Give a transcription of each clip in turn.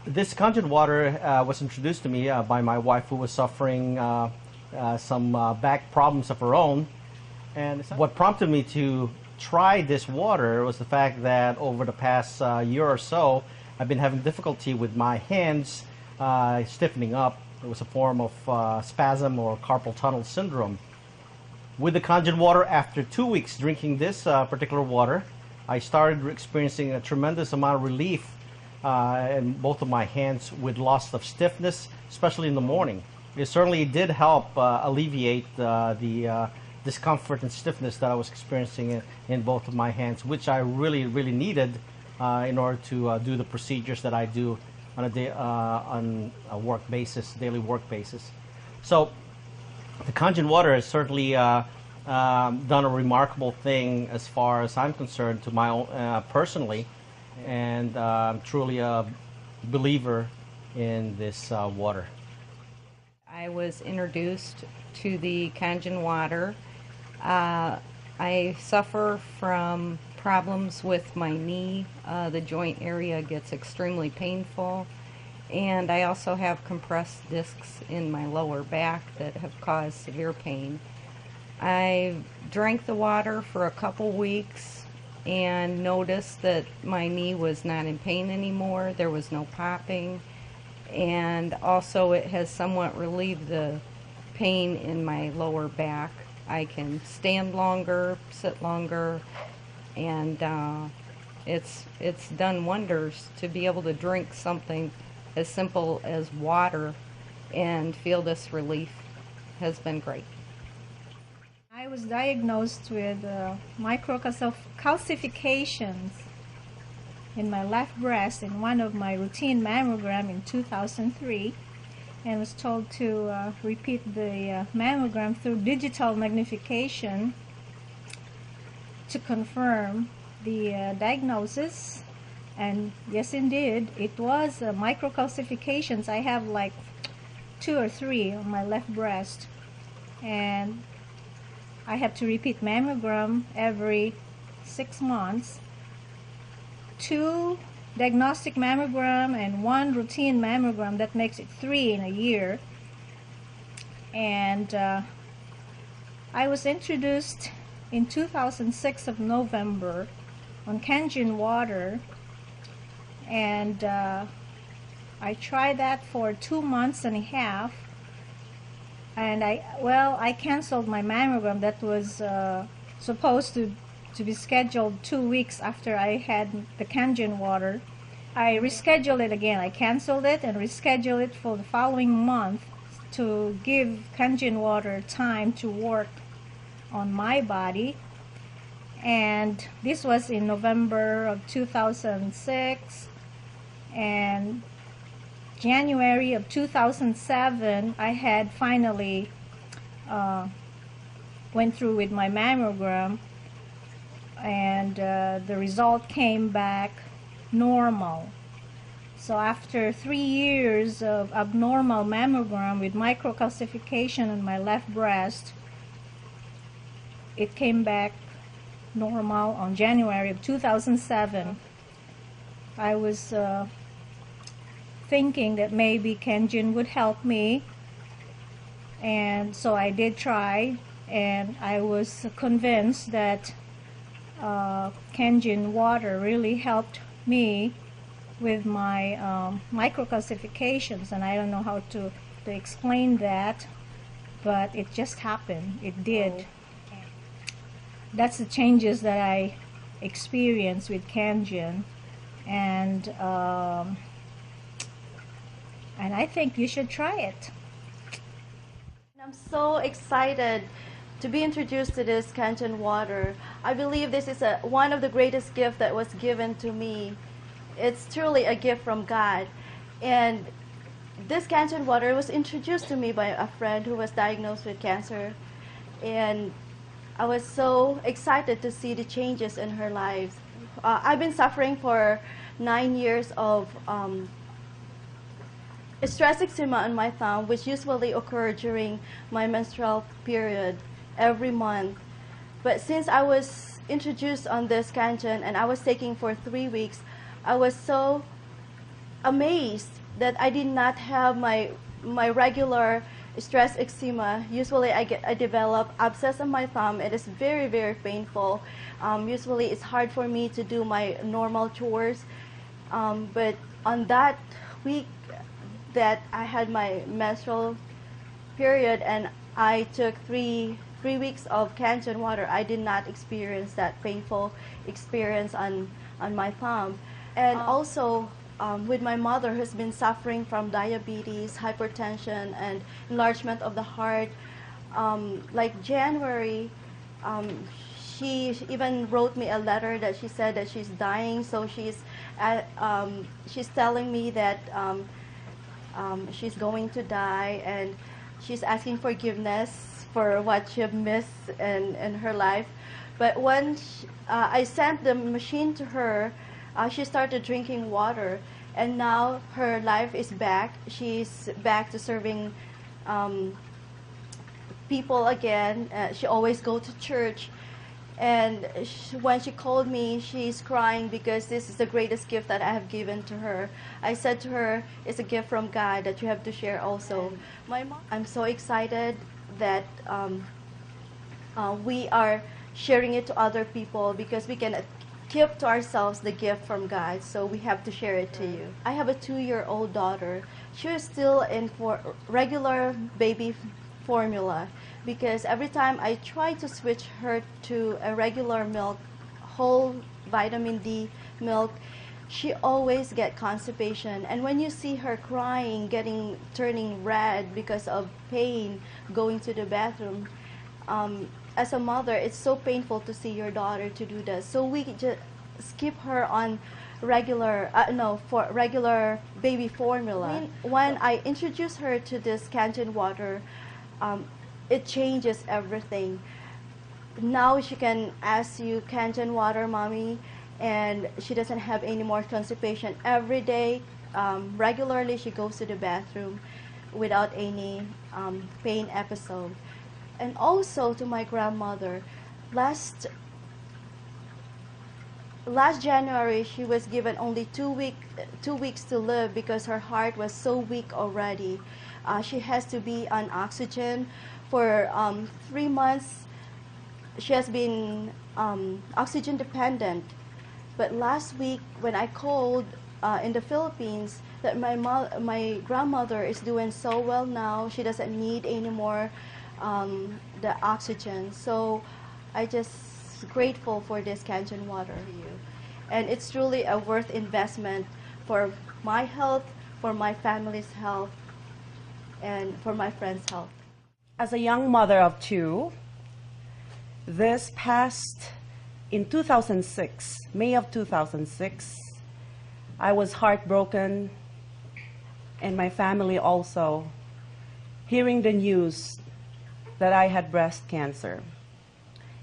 This Kangen water was introduced to me by my wife, who was suffering some back problems of her own. And what prompted me to try this water was the fact that over the past year or so, I've been having difficulty with my hands stiffening up. It was a form of spasm or carpal tunnel syndrome. With the Kangen water, after 2 weeks drinking this particular water, I started experiencing a tremendous amount of relief in both of my hands with loss of stiffness, especially in the morning. It certainly did help alleviate the discomfort and stiffness that I was experiencing in both of my hands, which I really needed in order to do the procedures that I do on a work basis, daily work basis. So the Kangen water has certainly done a remarkable thing as far as I'm concerned to my own personally, and I'm truly a believer in this water. I was introduced to the Kangen water. I suffer from problems with my knee. The joint area gets extremely painful, and I also have compressed discs in my lower back that have caused severe pain. I drank the water for a couple weeks and noticed that my knee was not in pain anymore. There was no popping, and also it has somewhat relieved the pain in my lower back. I can stand longer, sit longer, and it's done wonders to be able to drink something as simple as water and feel this relief. Has been great. I was diagnosed with microcalcifications in my left breast in one of my routine mammogram in 2003, and was told to repeat the mammogram through digital magnification to confirm the diagnosis. And yes, indeed, it was microcalcifications. I have like 2 or 3 on my left breast, and I have to repeat mammogram every 6 months. 2 diagnostic mammogram and 1 routine mammogram. That makes it 3 in a year. And I was introduced in 2006 of November on Kangen water, and I tried that for 2 months and a half, and I canceled my mammogram that was supposed to be scheduled 2 weeks after I had the Kangen water. I rescheduled it again. I canceled it and rescheduled it for the following month to give Kangen water time to work on my body. And this was in November of 2006, and January of 2007 I had finally went through with my mammogram, and the result came back normal. So after 3 years of abnormal mammogram with microcalcification on my left breast, it came back normal on January of 2007. I was thinking that maybe Kangen would help me, and so I did try, and I was convinced that Kangen water really helped me with my microcalcifications, and I don't know how to explain that, but it just happened. It did. That's the changes that I experienced with Kangen, and I think you should try it. I'm so excited to be introduced to this Kangen water. I believe this is one of the greatest gifts that was given to me. It's truly a gift from God. And this Kangen water was introduced to me by a friend who was diagnosed with cancer. And I was so excited to see the changes in her life. I've been suffering for 9 years of stress eczema on my thumb, which usually occurred during my menstrual period every month. But since I was introduced on this Kangen and I was taking for 3 weeks, I was so amazed that I did not have my regular stress eczema. Usually I develop abscess on my thumb. It is very, very painful. Usually it's hard for me to do my normal chores. But on that week that I had my menstrual period and I took three weeks of Kangen water, I did not experience that painful experience on my thumb. And also with my mother who's been suffering from diabetes, hypertension, and enlargement of the heart, like January, she even wrote me a letter that she said that she's dying, so she's telling me that she's going to die, and she's asking forgiveness for what she missed in her life. But when I sent the machine to her, she started drinking water, and now her life is back. She's back to serving people again. She always go to church, and when she called me, she's crying because this is the greatest gift that I have given to her. I said to her, it's a gift from God that you have to share also. My mom, I'm so excited that we are sharing it to other people, because we can keep to ourselves the gift from God, so we have to share it to you. I have a 2-year-old daughter. She is still in for regular baby formula, because every time I try to switch her to a regular milk, whole vitamin D milk, she always get constipation. And when you see her crying, turning red because of pain, going to the bathroom, as a mother, it's so painful to see your daughter to do that. So we just skip her on regular baby formula. When I introduce her to this Kangen water, it changes everything. Now she can ask you, Kangen water, mommy, and she doesn't have any more constipation. Every day, regularly, she goes to the bathroom without any pain episode. And also to my grandmother, last January, she was given only 2 weeks to live because her heart was so weak already. She has to be on oxygen for 3 months. She has been oxygen dependent. But last week, when I called in the Philippines, that my grandmother is doing so well now, she doesn't need any more the oxygen. So I just grateful for this Kangen water. And it's truly a worth investment for my health, for my family's health, and for my friends' health. As a young mother of 2, in 2006, May of 2006, I was heartbroken, and my family also, hearing the news that I had breast cancer.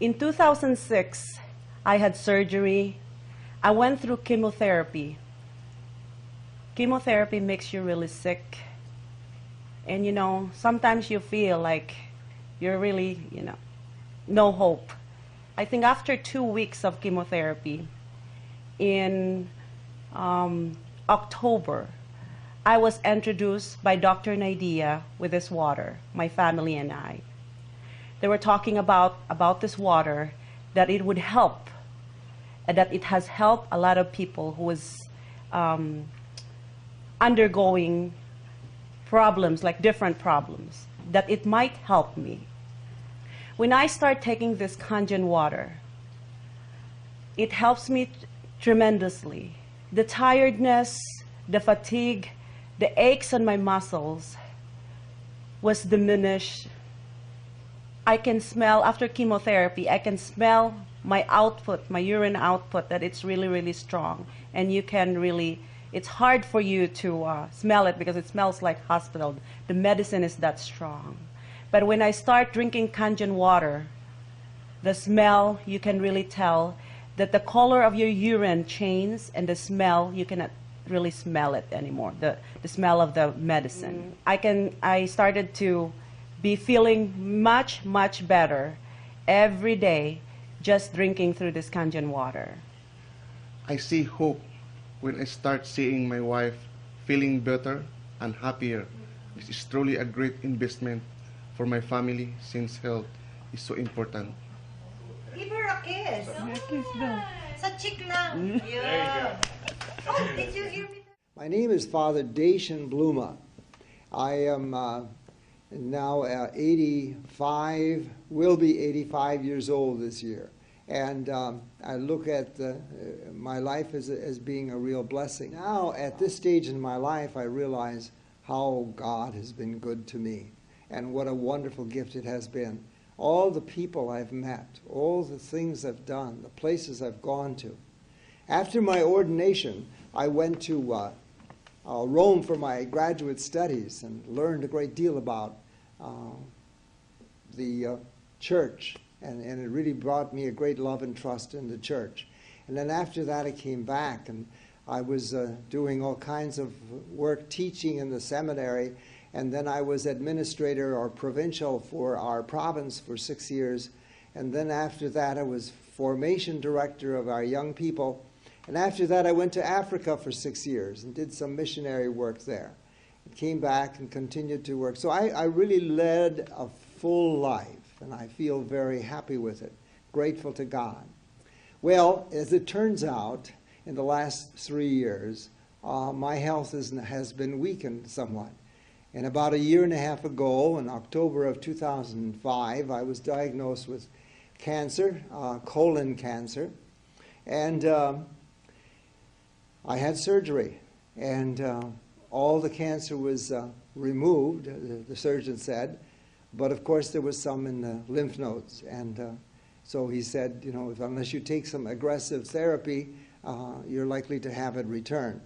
In 2006, I had surgery. I went through chemotherapy. Chemotherapy makes you really sick. And sometimes you feel like you're really, no hope. I think after 2 weeks of chemotherapy, in October, I was introduced by Dr. Nidia with this water, my family and I. They were talking about this water, that it would help, and that it has helped a lot of people who was undergoing problems, like different problems, that it might help me. When I start taking this Kangen water, it helps me tremendously. The tiredness, the fatigue, the aches on my muscles was diminished. I can smell, after chemotherapy, I can smell my output, my urine output, that it's really, really strong. And you can really, it's hard for you to smell it because it smells like hospital. The medicine is that strong. But when I start drinking Kangen water, the smell, you can really tell that the color of your urine changes, and the smell, you cannot really smell it anymore, the smell of the medicine. I started to be feeling much, much better every day just drinking through this Kangen water. I see hope when I start seeing my wife feeling better and happier. This is truly a great investment for my family since health is so important. Give her a kiss. Sa cheek lang. Yeah. Oh, did you hear me? My name is Father Dacian Bluma. I am now 85, will be 85 years old this year. And I look at my life as being a real blessing. Now, at this stage in my life, I realize how God has been good to me and what a wonderful gift it has been. All the people I've met, all the things I've done, the places I've gone to. After my ordination, I went to Rome for my graduate studies and learned a great deal about the church, and it really brought me a great love and trust in the church. And then after that I came back, and I was doing all kinds of work teaching in the seminary, and then I was administrator or provincial for our province for 6 years, and then after that I was formation director of our young people. And after that, I went to Africa for 6 years and did some missionary work there. And came back and continued to work. So I really led a full life, and I feel very happy with it, grateful to God. Well, as it turns out, in the last 3 years, my health has been weakened somewhat. And about a year and a half ago, in October of 2005, I was diagnosed with cancer, colon cancer. And I had surgery, and all the cancer was removed, the surgeon said, but of course there was some in the lymph nodes. And so he said, you know, unless you take some aggressive therapy, you're likely to have it return.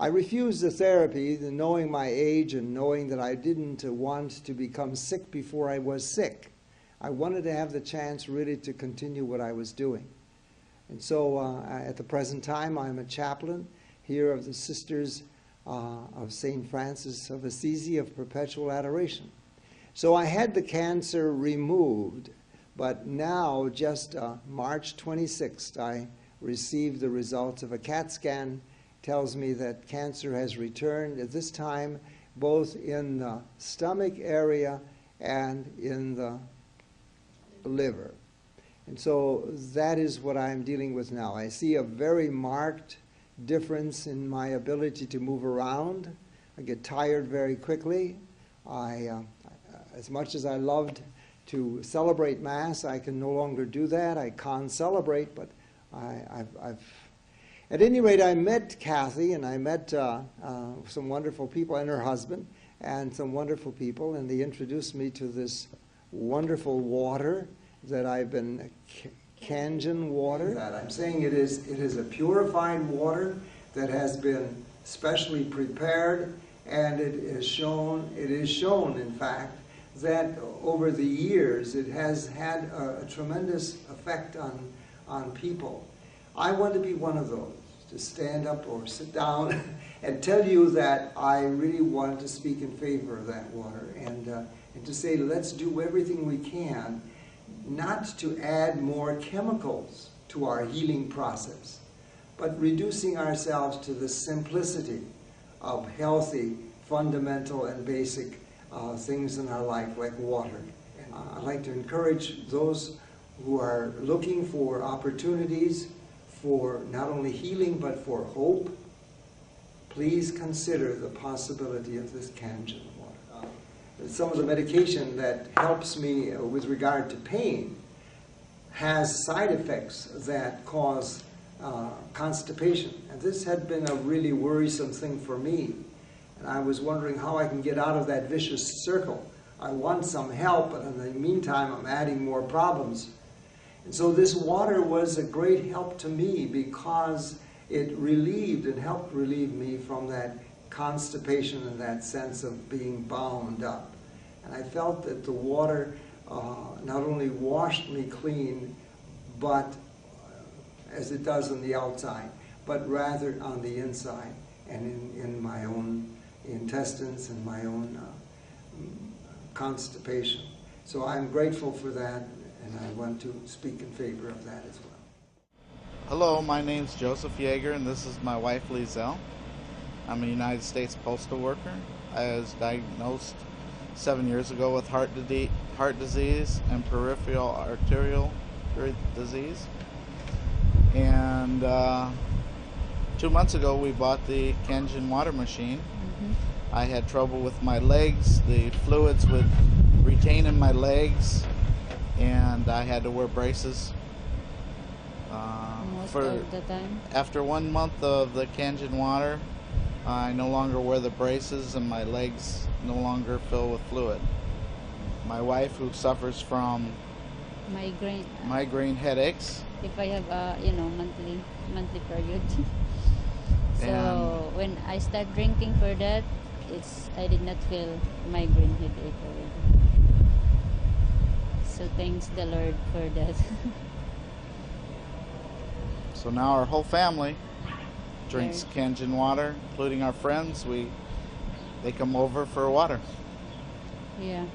I refused the therapy, knowing my age and knowing that I didn't want to become sick before I was sick. I wanted to have the chance really to continue what I was doing. And so at the present time, I'm a chaplain here of the Sisters of St. Francis of Assisi of Perpetual Adoration. So I had the cancer removed, but now, just March 26th, I received the results of a CAT scan. Tells me that cancer has returned, at this time, both in the stomach area and in the liver. And so that is what I'm dealing with now. I see a very marked difference in my ability to move around. I get tired very quickly. As much as I loved to celebrate Mass, I can no longer do that. I can't celebrate, but at any rate, I met Kathy, and I met some wonderful people, and her husband, and some wonderful people, and they introduced me to this wonderful water that I've been, Kangen water. I'm saying it is a purified water that has been specially prepared, and it is shown, in fact, that over the years it has had a tremendous effect on people. I want to be one of those, to stand up or sit down and tell you that I really want to speak in favor of that water, and to say let's do everything we can not to add more chemicals to our healing process, but reducing ourselves to the simplicity of healthy, fundamental, and basic things in our life, like water. I'd like to encourage those who are looking for opportunities for not only healing, but for hope. Please consider the possibility of this Kangen water. Some of the medication that helps me with regard to pain has side effects that cause constipation. And this had been a really worrisome thing for me. And I was wondering how I can get out of that vicious circle. I want some help, but in the meantime, I'm adding more problems. And so this water was a great help to me because it relieved and helped relieve me from that constipation and that sense of being bound up. And I felt that the water not only washed me clean, but as it does on the outside, but rather on the inside and in my own intestines and my own constipation. So I'm grateful for that, and I want to speak in favor of that as well. Hello, my name's Joseph Yeager, and this is my wife, Lizelle. I'm a United States postal worker. I was diagnosed 7 years ago with heart disease and peripheral arterial disease. And 2 months ago we bought the Kangen water machine. I had trouble with my legs. The fluids would retain in my legs, and I had to wear braces. Most of the time. After 1 month of the Kangen water, I no longer wear the braces and my legs no longer fill with fluid. My wife, who suffers from migraine headaches. If I have a monthly period. So when I start drinking for that, I did not feel migraine headache already. So thanks the Lord for that. So now our whole family drinks Kangen water, including our friends. They come over for water. Yeah.